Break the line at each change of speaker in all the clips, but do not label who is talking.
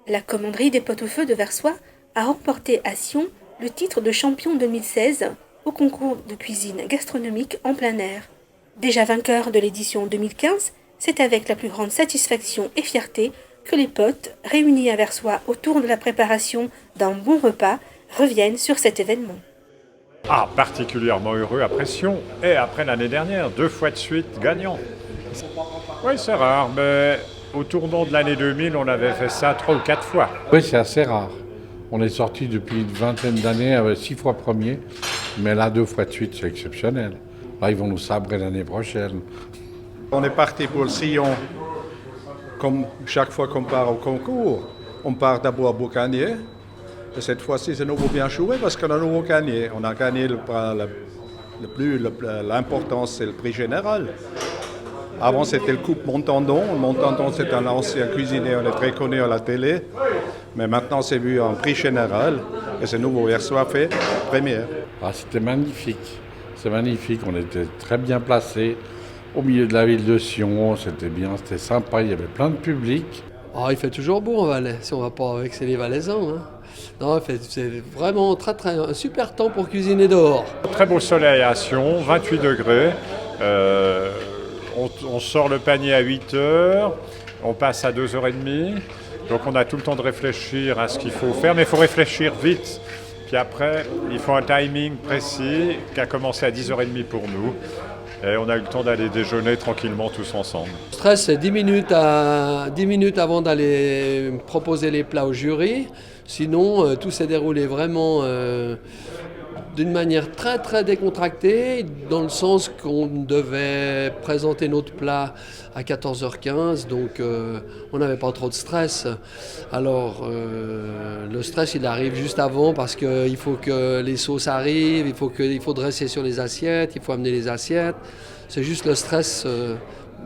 La commanderie des Pot-au-Feu de Versoix a remporté à Sion le titre de champion 2016 au concours de cuisine gastronomique en plein air. Déjà vainqueur de l'édition 2015, c'est avec la plus grande satisfaction et fierté que les potes, réunis à Versoix autour de la préparation d'un bon repas, reviennent sur cet événement.
Ah, particulièrement heureux après Sion et après l'année dernière, 2 fois de suite gagnant. Oui, c'est rare, mais au tournant de l'année 2000, on avait fait ça 3 ou 4 fois.
Oui, c'est assez rare. On est sorti depuis une vingtaine d'années avec 6 fois premier, mais là 2 fois de suite, c'est exceptionnel. Là, ils vont nous sabrer l'année prochaine.
On est parti pour le Sion, comme chaque fois qu'on part au concours. On part d'abord à Boucanier. Et cette fois-ci, c'est nouveau bien joué parce qu'on a nouveau gagné. On a gagné l'important, c'est le prix général. Avant, c'était le Coupe Montandon. Montandon, c'est un ancien cuisinier, on est très connu à la télé. Mais maintenant, c'est vu en prix général. Et c'est nouveau Versoix fait première.
Ah, c'était magnifique. C'est magnifique. On était très bien placés au milieu de la ville de Sion. C'était bien, c'était sympa. Il y avait plein de public.
Oh, il fait toujours beau en Valais, si on ne va pas vexer les Valaisans. Hein. Non, c'est vraiment un super temps pour cuisiner dehors.
Très beau soleil à Sion, 28 degrés. On sort le panier à 8 heures, on passe à 2h30. Donc on a tout le temps de réfléchir à ce qu'il faut faire, mais il faut réfléchir vite. Puis après, il faut un timing précis qui a commencé à 10h30 pour nous. Et on a eu le temps d'aller déjeuner tranquillement tous ensemble.
Le stress, c'est 10 minutes avant d'aller proposer les plats au jury. Sinon, tout s'est déroulé vraiment d'une manière très très décontractée, dans le sens qu'on devait présenter notre plat à 14h15, donc on n'avait pas trop de stress. Alors le stress il arrive juste avant parce qu'il faut que les sauces arrivent, il faut dresser sur les assiettes, il faut amener les assiettes. C'est juste le stress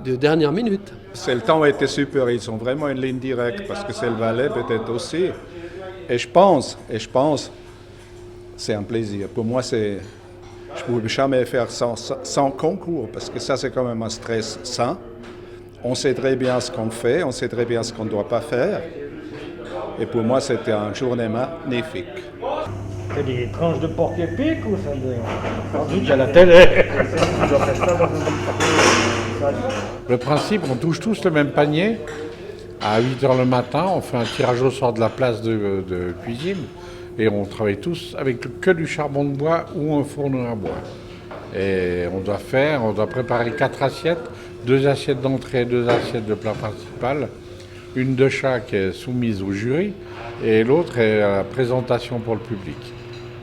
de dernière minute.
Le temps a été super, ils sont vraiment une ligne directe parce que c'est le Valais peut-être aussi. Et je pense, c'est un plaisir. Pour moi, je ne pouvais jamais faire sans concours, parce que ça, c'est quand même un stress sain. On sait très bien ce qu'on fait, on sait très bien ce qu'on ne doit pas faire. Et pour moi, c'était une journée magnifique.
C'est des tranches de porc épic ou ça sandwich à la télé?
Le principe, on touche tous le même panier. À 8h le matin, on fait un tirage au sort de la place de cuisine et on travaille tous avec que du charbon de bois ou un fourneau à bois. Et on doit préparer 4 assiettes, 2 assiettes d'entrée, 2 assiettes de plat principal, une de chaque est soumise au jury et l'autre est à la présentation pour le public.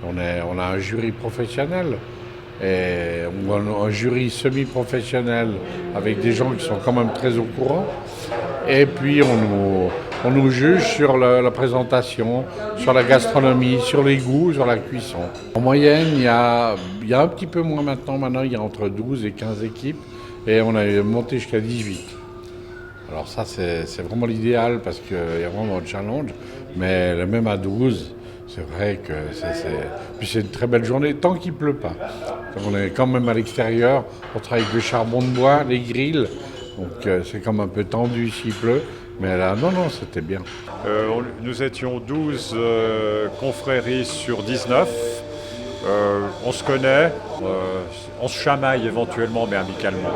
On a un jury professionnel et un jury semi-professionnel avec des gens qui sont quand même très au courant. Et puis on nous juge sur la présentation, sur la gastronomie, sur les goûts, sur la cuisson. En moyenne, il y a un petit peu moins maintenant il y a entre 12 et 15 équipes et on a monté jusqu'à 18. Alors ça c'est vraiment l'idéal parce qu'il y a vraiment un challenge, mais même à 12, c'est vrai que puis c'est une très belle journée tant qu'il ne pleut pas. On est quand même à l'extérieur, on travaille avec le charbon de bois, les grilles. Donc c'est comme un peu tendu s'il pleut, mais là, non, c'était bien.
Nous étions 12 confréries sur 19. On se connaît, on se chamaille éventuellement, mais amicalement.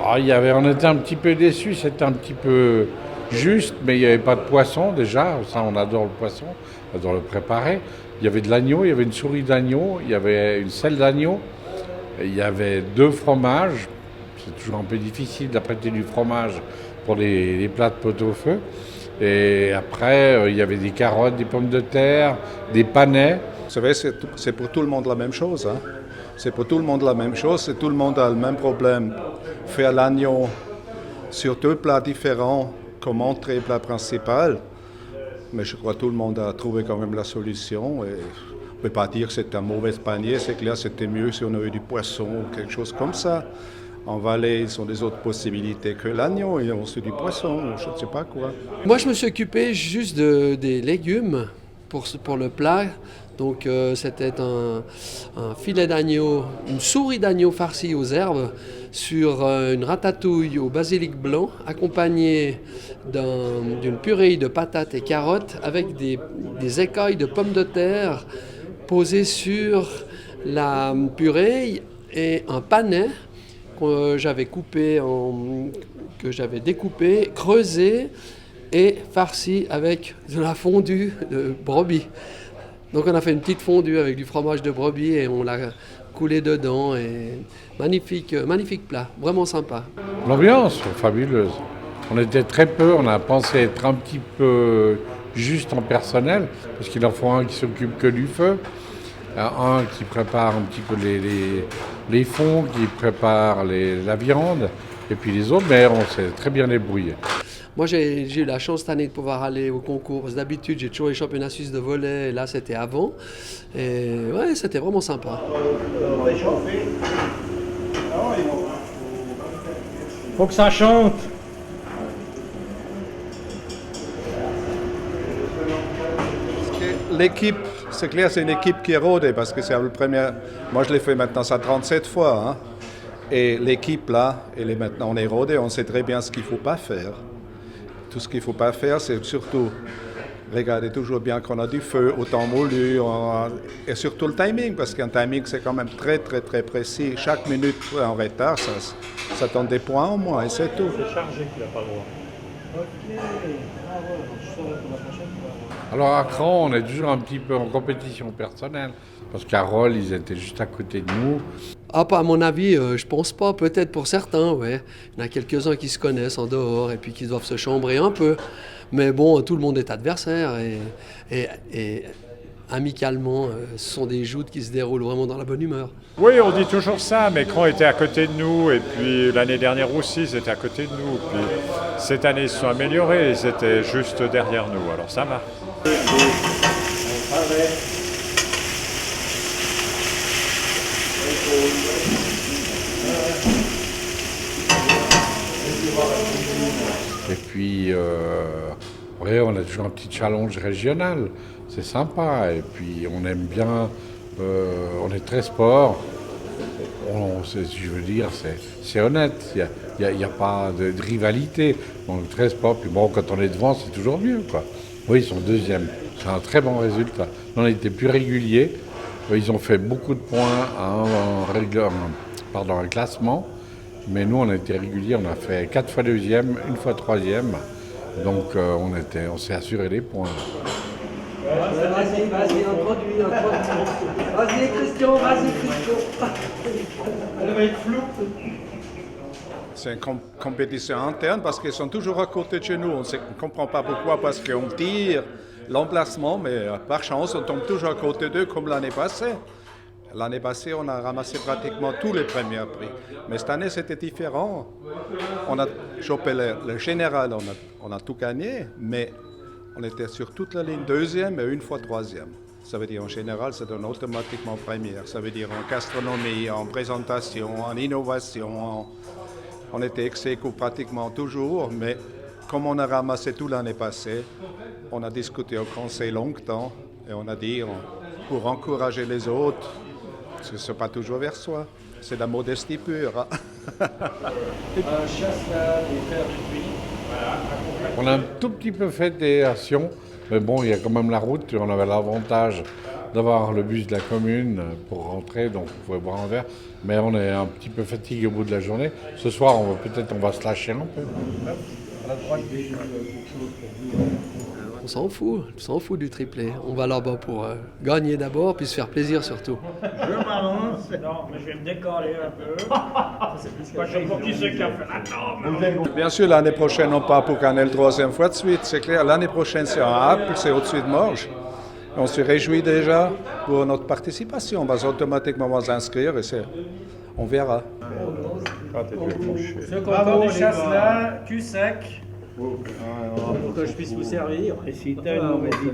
On était un petit peu déçus, c'était un petit peu juste, mais il n'y avait pas de poisson déjà. Ça, on adore le poisson, on adore le préparer. Il y avait de l'agneau, il y avait une souris d'agneau, il y avait une selle d'agneau. Il y avait 2 fromages, c'est toujours un peu difficile d'apprêter du fromage pour les plats de pot-au-feu. Et après, il y avait des carottes, des pommes de terre, des panais.
Vous savez, c'est pour tout le monde la même chose. Hein? C'est pour tout le monde la même chose, tout le monde a le même problème. Faire l'agneau sur 2 plats différents comme entrée et plat principal. Mais je crois que tout le monde a trouvé quand même la solution. Et on ne peut pas dire que c'est un mauvais panier, c'est clair, c'était mieux si on avait du poisson ou quelque chose comme ça. En Valais, ils ont des autres possibilités que l'agneau, ils ont aussi du poisson, je ne sais pas quoi.
Moi, je me suis occupé juste des légumes pour le plat. Donc, c'était un filet d'agneau, une souris d'agneau farcie aux herbes. sur une ratatouille au basilic blanc, accompagnée d'une purée de patates et carottes avec des écailles de pommes de terre posées sur la purée et un panais que j'avais découpé, creusé et farci avec de la fondue de brebis. Donc on a fait une petite fondue avec du fromage de brebis et on l'a coulé dedans. Et magnifique plat, vraiment sympa.
L'ambiance, fabuleuse. On était très peu, on a pensé être un petit peu juste en personnel, parce qu'il en faut un qui s'occupe que du feu, un qui prépare un petit peu les fonds, qui prépare la viande, et puis les autres, mais on s'est très bien débrouillé.
Moi, j'ai eu la chance cette année de pouvoir aller au concours. Parce que d'habitude, j'ai toujours les championnats suisses de volley. Et là, c'était avant. Et ouais, c'était vraiment sympa.
Faut que ça chante.
L'équipe, c'est clair, c'est une équipe qui est rodée parce que c'est le premier. Moi, je l'ai fait maintenant ça 37 fois. Hein. Et l'équipe là, maintenant on est rodée, on sait très bien ce qu'il ne faut pas faire. Tout ce qu'il ne faut pas faire, c'est surtout regarder toujours bien qu'on a du feu au temps voulu et surtout le timing, parce qu'un timing c'est quand même très très très précis. Chaque minute en retard, ça donne des points en moins et c'est tout.
C'est chargé qu'il n'a pas le droit.
Alors à Cran, on est toujours un petit peu en compétition personnelle, parce qu'à Rolle, ils étaient juste à côté de nous.
Ah, pas à mon avis, je pense pas. Peut-être pour certains, ouais. Il y en a quelques-uns qui se connaissent en dehors et puis qui doivent se chambrer un peu. Mais bon, tout le monde est adversaire et amicalement, ce sont des joutes qui se déroulent vraiment dans la bonne humeur.
Oui, on dit toujours ça, mais Cran était à côté de nous, et puis l'année dernière aussi, ils étaient à côté de nous. Puis cette année, ils se sont améliorés, ils étaient juste derrière nous, alors ça marche.
Et puis, ouais, on a toujours un petit challenge régional, c'est sympa. Et puis, on aime bien, on est très sport. Je veux dire, c'est honnête, il n'y a pas de rivalité. On est très sport, puis bon, quand on est devant, c'est toujours mieux, quoi. Oui, ils sont deuxièmes, c'est un très bon résultat. On a été plus réguliers, ils ont fait beaucoup de points un classement. Mais nous, on a été réguliers, on a fait 4 fois deuxième, 1 fois troisième. Donc, on s'est assuré les points.
Vas-y, introduis. Vas-y, Christian.
Elle va être floue.
C'est une compétition interne parce qu'ils sont toujours à côté de chez nous. On ne comprend pas pourquoi, parce qu'on tire l'emplacement, mais par chance, on tombe toujours à côté d'eux comme l'année passée. L'année passée, on a ramassé pratiquement tous les premiers prix. Mais cette année, c'était différent. On a chopé le général, on a tout gagné, mais on était sur toute la ligne deuxième et 1 fois troisième. Ça veut dire en général, ça donne automatiquement première. Ça veut dire en gastronomie, en présentation, en innovation. On était ex-aequo pratiquement toujours, mais comme on a ramassé tout l'année passée, on a discuté au conseil longtemps et on a dit, pour encourager les autres, ce n'est pas toujours vers soi, c'est la modestie pure.
On a un tout petit peu fait des actions, mais bon, il y a quand même la route. On avait l'avantage d'avoir le bus de la commune pour rentrer, donc on pouvait boire un verre. Mais on est un petit peu fatigué au bout de la journée. Ce soir, on va se lâcher un peu.
On s'en fout du triplé. On va là-bas pour gagner d'abord, puis se faire plaisir surtout.
Je m'avance. Non, mais je vais me décaler un peu. C'est pas pour qui c'est qui a fait la table.
Bien sûr, l'année prochaine, on part pour gagner le 3e fois de suite. C'est clair, l'année prochaine, c'est en Apple, c'est au-dessus de Morges. On se réjouit déjà pour notre participation. On va automatiquement s'inscrire et on verra.
Ce concours de chasse-là, cul sec. Pour que je puisse vous servir. Et si t'as une mauvaise idée.